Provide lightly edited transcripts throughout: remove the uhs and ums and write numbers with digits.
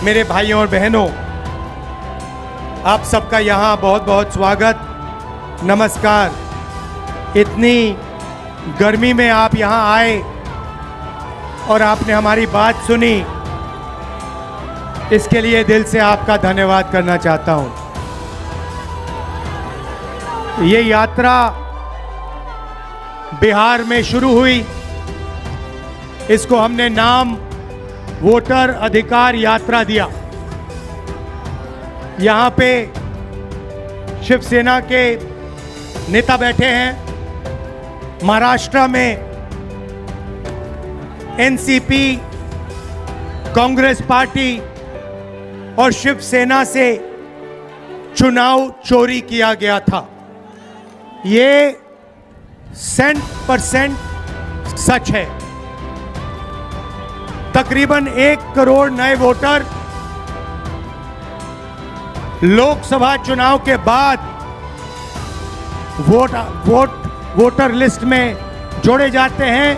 मेरे भाइयों और बहनों, आप सबका यहाँ बहुत बहुत स्वागत, नमस्कार। इतनी गर्मी में आप यहाँ आए और आपने हमारी बात सुनी, इसके लिए दिल से आपका धन्यवाद करना चाहता हूँ। ये यात्रा बिहार में शुरू हुई, इसको हमने नाम वोटर अधिकार यात्रा दिया। यहाँ पे शिवसेना के नेता बैठे हैं, महाराष्ट्र में एनसीपी, कांग्रेस पार्टी और शिवसेना से चुनाव चोरी किया गया था। ये 100% सच है। तकरीबन 1 करोड़ नए वोटर लोकसभा चुनाव के बाद वोटर लिस्ट में जोड़े जाते हैं,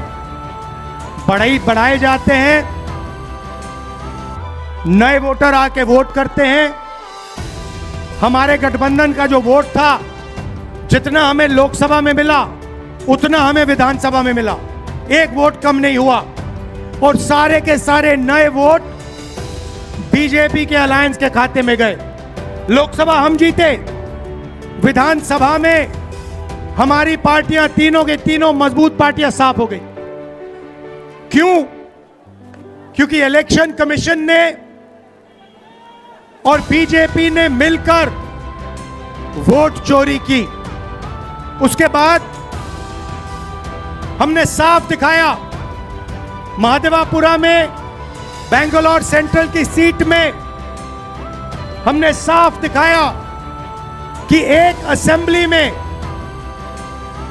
बढ़ाए जाते हैं। नए वोटर आके वोट करते हैं। हमारे गठबंधन का जो वोट था, जितना हमें लोकसभा में मिला उतना हमें विधानसभा में मिला, 1 वोट कम नहीं हुआ। और सारे के सारे नए वोट बीजेपी के अलायंस के खाते में गए। लोकसभा हम जीते, विधानसभा में हमारी पार्टियां तीनों के तीनों मजबूत पार्टियां साफ हो गई। क्यों? क्योंकि इलेक्शन कमीशन ने और बीजेपी ने मिलकर वोट चोरी की। उसके बाद हमने साफ दिखाया, महादेवापुरा में बेंगलोर सेंट्रल की सीट में हमने साफ दिखाया कि एक असेंबली में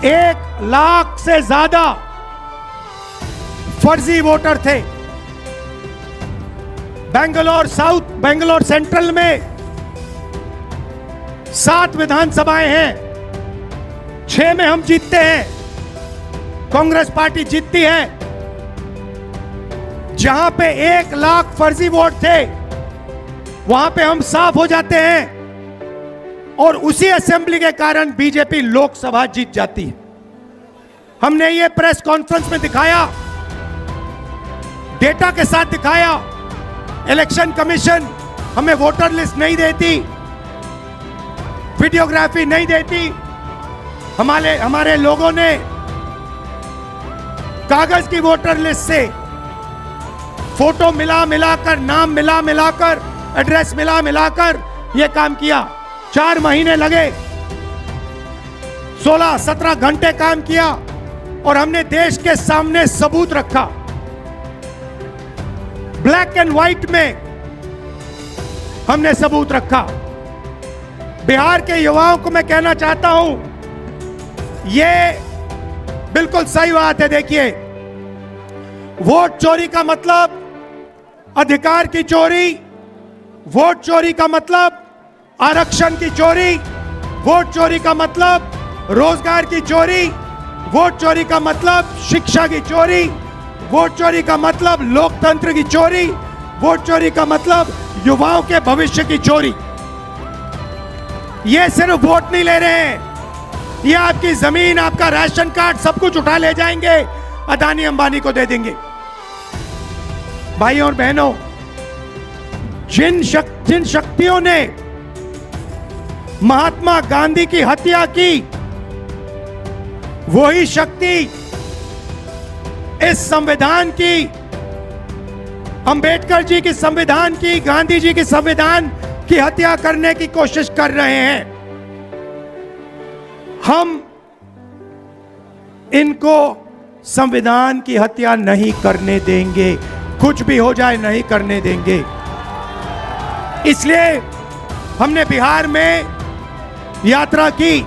1 लाख से ज्यादा फर्जी वोटर थे। बेंगलोर सेंट्रल में 7 विधानसभाएं हैं, 6 में हम जीतते हैं, कांग्रेस पार्टी जीतती है। जहां पे 1 लाख फर्जी वोट थे, वहां पे हम साफ हो जाते हैं और उसी असेंबली के कारण बीजेपी लोकसभा जीत जाती है। हमने ये प्रेस कॉन्फ्रेंस में दिखाया, डेटा के साथ दिखाया। इलेक्शन कमीशन हमें वोटर लिस्ट नहीं देती, वीडियोग्राफी नहीं देती। हमारे लोगों ने कागज की वोटर लिस्ट से फोटो मिलाकर, नाम मिलाकर, एड्रेस मिलाकर यह काम किया। 4 महीने लगे, 16-17 घंटे काम किया और हमने देश के सामने सबूत रखा। ब्लैक एंड व्हाइट में हमने सबूत रखा। बिहार के युवाओं को मैं कहना चाहता हूं, यह बिल्कुल सही बात है। देखिए, वोट चोरी का मतलब अधिकार की चोरी, वोट चोरी का मतलब आरक्षण की चोरी, वोट चोरी का मतलब रोजगार की चोरी, वोट चोरी का मतलब शिक्षा की चोरी, वोट चोरी का मतलब लोकतंत्र की चोरी, वोट चोरी का मतलब युवाओं के भविष्य की चोरी। ये सिर्फ वोट नहीं ले रहे हैं, ये आपकी जमीन, आपका राशन कार्ड, सब कुछ उठा ले जाएंगे, अदानी अंबानी को दे देंगे। भाइयों और बहनों, जिन शक्तियों ने महात्मा गांधी की हत्या की, वही शक्ति इस संविधान की, अंबेडकर जी की संविधान की, गांधी जी की संविधान की हत्या करने की कोशिश कर रहे हैं। हम इनको संविधान की हत्या नहीं करने देंगे, कुछ भी हो जाए नहीं करने देंगे। इसलिए हमने बिहार में यात्रा की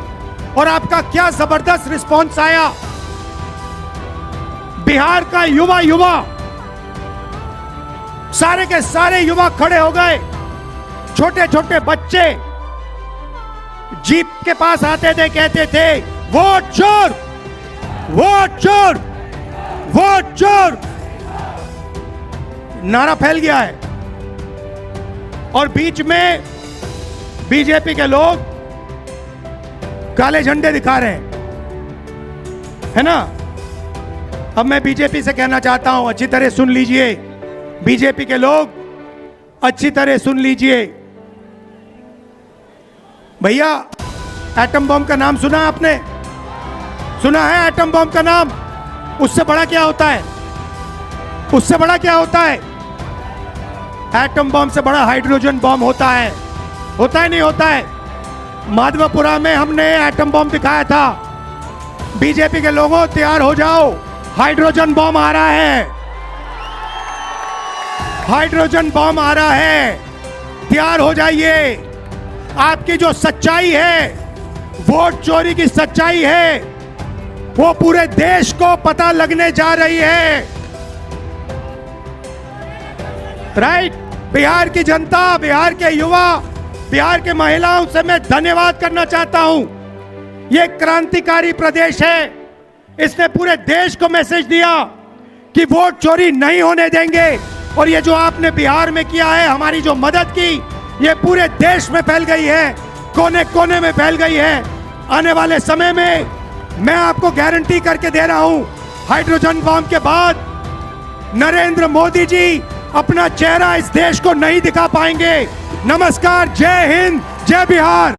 और आपका क्या जबरदस्त रिस्पॉन्स आया। बिहार का युवा सारे के सारे युवा खड़े हो गए। छोटे छोटे बच्चे जीप के पास आते थे, कहते थे वोट चोर, वोट चोर, वोट चोर। नारा फैल गया है। और बीच में बीजेपी के लोग काले झंडे दिखा रहे हैं, है ना। अब मैं बीजेपी से कहना चाहता हूं, अच्छी तरह सुन लीजिए, बीजेपी के लोग अच्छी तरह सुन लीजिए। भैया, एटम बम का नाम सुना आपने? सुना है एटम बम का नाम? उससे बड़ा क्या होता है? उससे बड़ा क्या होता है? एटम बम से बड़ा हाइड्रोजन बम होता है। होता है नहीं होता है? माधवपुरा में हमने एटम बम दिखाया था। बीजेपी के लोगों, तैयार हो जाओ, हाइड्रोजन बम आ रहा है। हाइड्रोजन बम आ रहा है, तैयार हो जाइए। आपकी जो सच्चाई है, वोट चोरी की सच्चाई है, वो पूरे देश को पता लगने जा रही है। राइट? बिहार की जनता, बिहार के युवा, बिहार के महिलाओं से मैं धन्यवाद करना चाहता हूं। ये क्रांतिकारी प्रदेश है। इसने पूरे देश को मैसेज दिया कि वोट चोरी नहीं होने देंगे। और ये जो आपने बिहार में किया है, हमारी जो मदद की, ये पूरे देश में फैल गई है, कोने कोने में फैल गई है। आने वाले समय में मैं आपको गारंटी करके दे रहा हूं, हाइड्रोजन बम के बाद नरेंद्र मोदी जी अपना चेहरा इस देश को नहीं दिखा पाएंगे। नमस्कार, जय हिंद, जय बिहार।